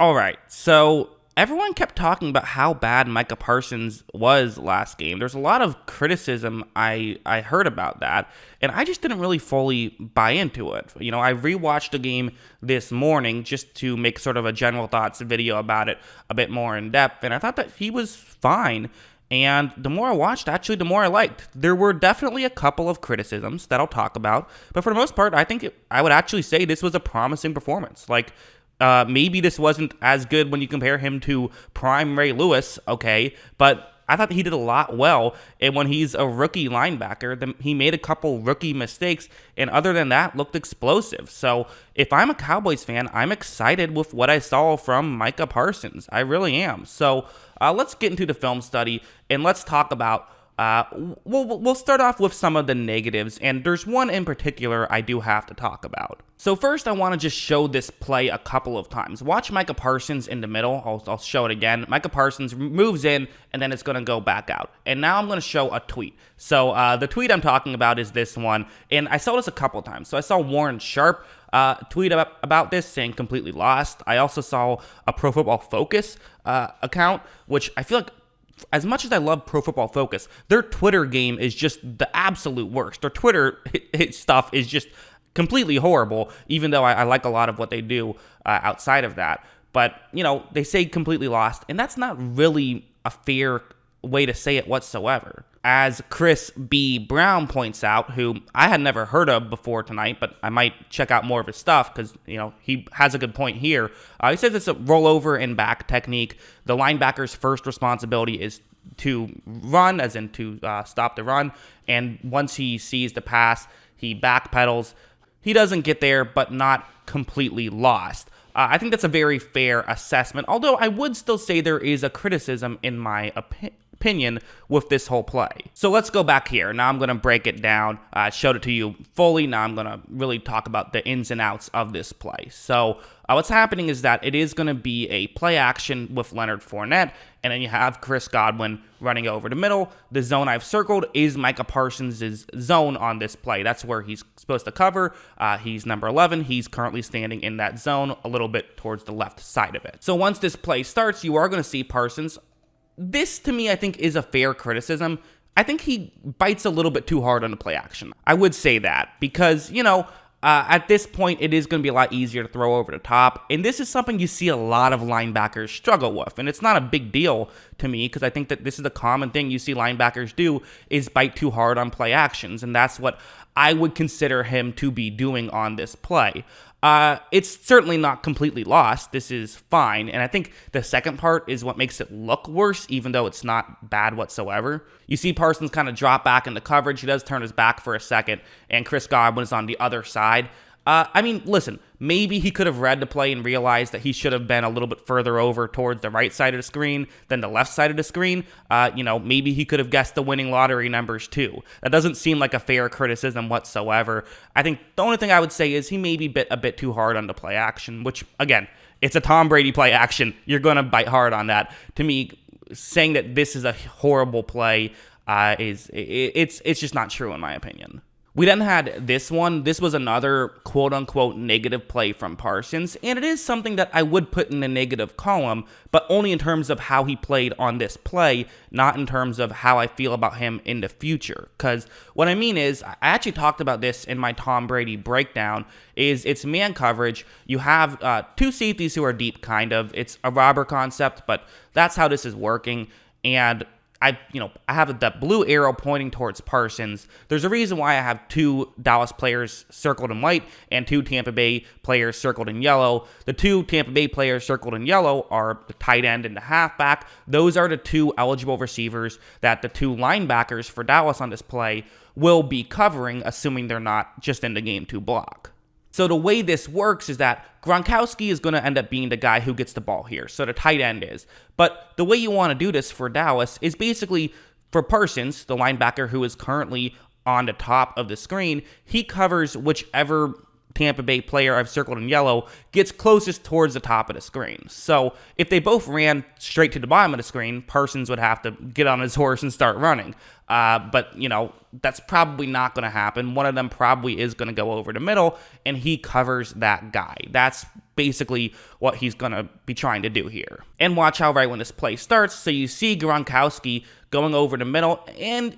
All right, so everyone kept talking about how bad Micah Parsons was last game. There's a lot of criticism I heard about that, and I just didn't really fully buy into it. I rewatched the game this morning just to make sort of a general thoughts video about it a bit more in depth, and I thought that he was fine. And the more I watched, actually, the more I liked. There were definitely a couple of criticisms that I'll talk about, but for the most part, I would actually say this was a promising performance. Maybe this wasn't as good when you compare him to prime Ray Lewis, okay, but I thought he did a lot well. And when he's a rookie linebacker, he made a couple rookie mistakes, and other than that, looked explosive. So if I'm a Cowboys fan, I'm excited with what I saw from Micah Parsons. I really am. So let's get into the film study, and let's talk about we'll start off with some of the negatives, and there's one in particular I do have to talk about. So first, I want to just show this play a couple of times. Watch Micah Parsons in the middle. I'll show it again. Micah Parsons moves in, and then it's going to go back out. And now I'm going to show a tweet. So the tweet I'm talking about is this one, and I saw this a couple times. So I saw Warren Sharp tweet about this saying completely lost. I also saw a Pro Football Focus account, which I feel like, as much as I love Pro Football Focus, their Twitter game is just the absolute worst. Their Twitter stuff is just completely horrible, even though I like a lot of what they do outside of that. But, they say completely lost, and that's not really a fair way to say it whatsoever. As Chris B. Brown points out, who I had never heard of before tonight, but I might check out more of his stuff because, he has a good point here. He says it's a rollover and back technique. The linebacker's first responsibility is to run, as in to stop the run. And once he sees the pass, he backpedals. He doesn't get there, but not completely lost. I think that's a very fair assessment, although I would still say there is a criticism in my opinion with this whole play. So let's go back here. Now I'm going to break it down. I showed it to you fully. Now I'm going to really talk about the ins and outs of this play. So what's happening is that it is going to be a play action with Leonard Fournette, and then you have Chris Godwin running over the middle. The zone I've circled is Micah Parsons' zone on this play. That's where he's supposed to cover. He's number 11. He's currently standing in that zone a little bit towards the left side of it. So once this play starts, you are going to see Parsons. This, to me, I think is a fair criticism. I think he bites a little bit too hard on the play action. I would say that because, at this point, it is going to be a lot easier to throw over the top. And this is something you see a lot of linebackers struggle with. And it's not a big deal to me because I think that this is a common thing you see linebackers do is bite too hard on play actions. And that's what I would consider him to be doing on this play. It's certainly not completely lost. This is fine. And I think the second part is what makes it look worse, even though it's not bad whatsoever. You see Parsons kind of drop back into coverage. He does turn his back for a second, and Chris Godwin is on the other side. Listen, maybe he could have read the play and realized that he should have been a little bit further over towards the right side of the screen than the left side of the screen. Maybe he could have guessed the winning lottery numbers too. That doesn't seem like a fair criticism whatsoever. I think the only thing I would say is he maybe bit a bit too hard on the play action, which, again, it's a Tom Brady play action. You're going to bite hard on that. To me, saying that this is a horrible play it's just not true in my opinion. We then had this one. This was another quote-unquote negative play from Parsons, and it is something that I would put in the negative column, but only in terms of how he played on this play, not in terms of how I feel about him in the future. Because what I mean is, I actually talked about this in my Tom Brady breakdown, is it's man coverage. You have two safeties who are deep, kind of. It's a robber concept, but that's how this is working, and I have that blue arrow pointing towards Parsons. There's a reason why I have two Dallas players circled in white and two Tampa Bay players circled in yellow. The two Tampa Bay players circled in yellow are the tight end and the halfback. Those are the two eligible receivers that the two linebackers for Dallas on this play will be covering, assuming they're not just in the game to block. So the way this works is that Gronkowski is going to end up being the guy who gets the ball here. So the tight end is. But the way you want to do this for Dallas is basically for Parsons, the linebacker who is currently on the top of the screen, he covers whichever Tampa Bay player I've circled in yellow gets closest towards the top of the screen. So if they both ran straight to the bottom of the screen, Parsons would have to get on his horse and start running. But that's probably not going to happen. One of them probably is going to go over the middle, and he covers that guy. That's basically what he's going to be trying to do here. And watch how right when this play starts, so you see Gronkowski going over the middle, and,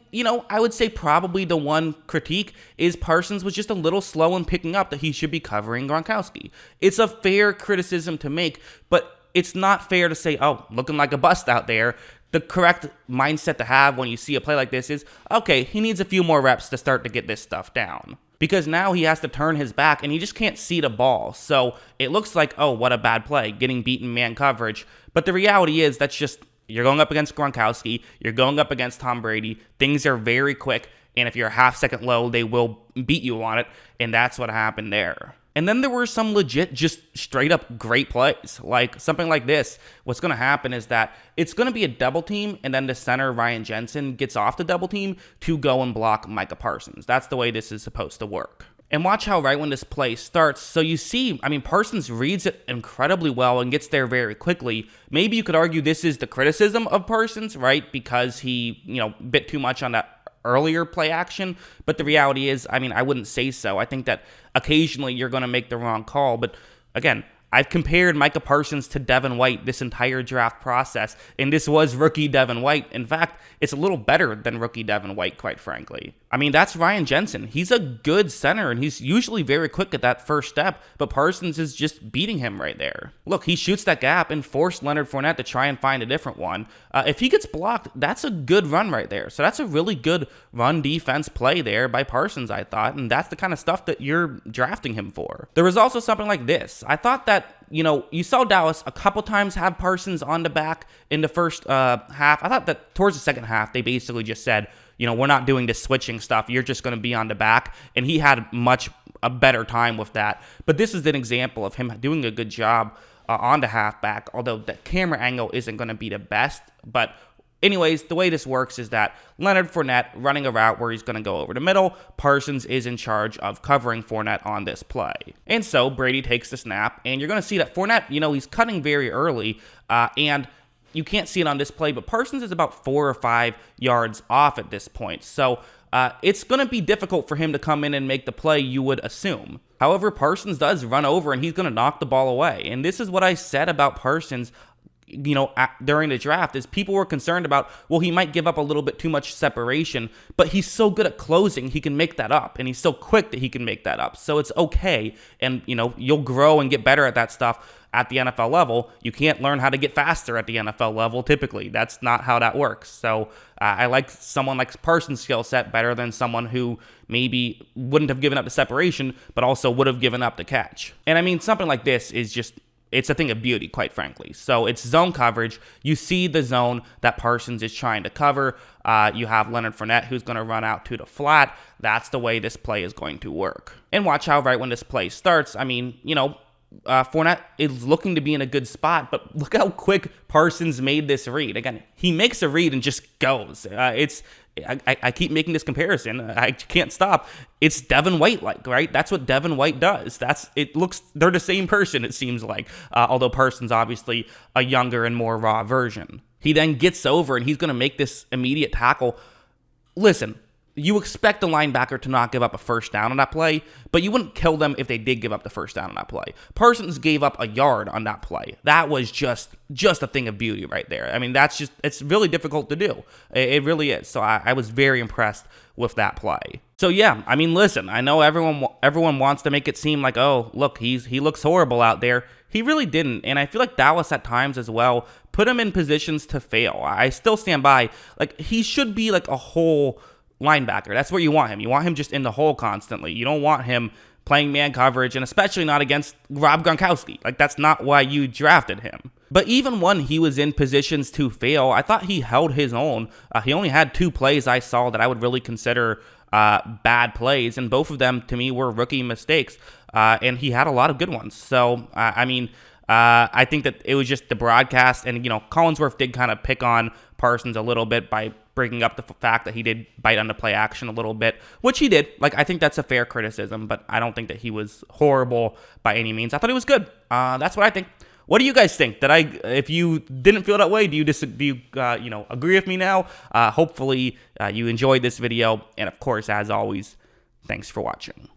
I would say probably the one critique is Parsons was just a little slow in picking up that he should be covering Gronkowski. It's a fair criticism to make, but it's not fair to say, oh, looking like a bust out there. The correct mindset to have when you see a play like this is, okay, he needs a few more reps to start to get this stuff down. Because now he has to turn his back and he just can't see the ball. So it looks like, oh, what a bad play, getting beaten man coverage. But the reality is that's just, you're going up against Gronkowski, you're going up against Tom Brady. Things are very quick, and if you're a half second low, they will beat you on it. And that's what happened there. And then there were some legit, just straight up great plays. Like something like this. What's going to happen is that it's going to be a double team, and then the center, Ryan Jensen, gets off the double team to go and block Micah Parsons. That's the way this is supposed to work. And watch how right when this play starts, so you see, Parsons reads it incredibly well and gets there very quickly. Maybe you could argue this is the criticism of Parsons, right? Because he, bit too much on that earlier play action, but the reality is, I wouldn't say so. I think that occasionally you're going to make the wrong call, but again, I've compared Micah Parsons to Devin White this entire draft process, and this was rookie Devin White. In fact, it's a little better than rookie Devin White, quite frankly. That's Ryan Jensen. He's a good center, and he's usually very quick at that first step, but Parsons is just beating him right there. Look, he shoots that gap and forced Leonard Fournette to try and find a different one. If he gets blocked, that's a good run right there. So that's a really good run defense play there by Parsons, I thought, and that's the kind of stuff that you're drafting him for. There was also something like this. I thought that you saw Dallas a couple times have Parsons on the back in the first half. I thought that towards the second half, they basically just said, we're not doing this switching stuff. You're just going to be on the back. And he had a better time with that. But this is an example of him doing a good job on the halfback, although the camera angle isn't going to be the best. But anyways, the way this works is that Leonard Fournette running a route where he's going to go over the middle. Parsons is in charge of covering Fournette on this play. And so Brady takes the snap, and you're going to see that Fournette, he's cutting very early, and you can't see it on this play, but Parsons is about 4 or 5 yards off at this point. So it's going to be difficult for him to come in and make the play, you would assume. However, Parsons does run over, and he's going to knock the ball away. And this is what I said about Parsons during the draft, is people were concerned about, well, he might give up a little bit too much separation, but he's so good at closing, he can make that up, and he's so quick that he can make that up. So it's okay, and, you'll grow and get better at that stuff at the NFL level. You can't learn how to get faster at the NFL level, typically. That's not how that works. So I like someone like Parsons' skill set better than someone who maybe wouldn't have given up the separation, but also would have given up the catch. And something like this is just, it's a thing of beauty, quite frankly. So it's zone coverage. You see the zone that Parsons is trying to cover. You have Leonard Fournette who's going to run out to the flat. That's the way this play is going to work. And watch how right when this play starts, Fournette is looking to be in a good spot, but look how quick Parsons made this read. Again, he makes a read and just goes. I keep making this comparison. I can't stop. It's Devin White-like, right? That's what Devin White does. They're the same person, it seems like, although Parsons obviously a younger and more raw version. He then gets over, and he's going to make this immediate tackle. Listen, you expect the linebacker to not give up a first down on that play, but you wouldn't kill them if they did give up the first down on that play. Parsons gave up a yard on that play. That was just a thing of beauty right there. It's really difficult to do. It really is. So I was very impressed with that play. So yeah, listen, I know everyone wants to make it seem like, oh, look, he looks horrible out there. He really didn't, and I feel like Dallas at times as well put him in positions to fail. I still stand by, he should be like a whole linebacker. That's where you want him. You want him just in the hole constantly. You don't want him playing man coverage, and especially not against Rob Gronkowski. That's not why you drafted him. But even when he was in positions to fail, I thought he held his own. He only had 2 plays I saw that I would really consider bad plays, and both of them to me were rookie mistakes, and he had a lot of good ones. So, I think that it was just the broadcast, and, Collinsworth did kind of pick on Parsons a little bit by bringing up the fact that he did bite on the play action a little bit, which he did. I think that's a fair criticism, but I don't think that he was horrible by any means. I thought he was good. That's what I think. What do you guys think? If you didn't feel that way, do you agree with me now? Hopefully you enjoyed this video, and of course, as always, thanks for watching.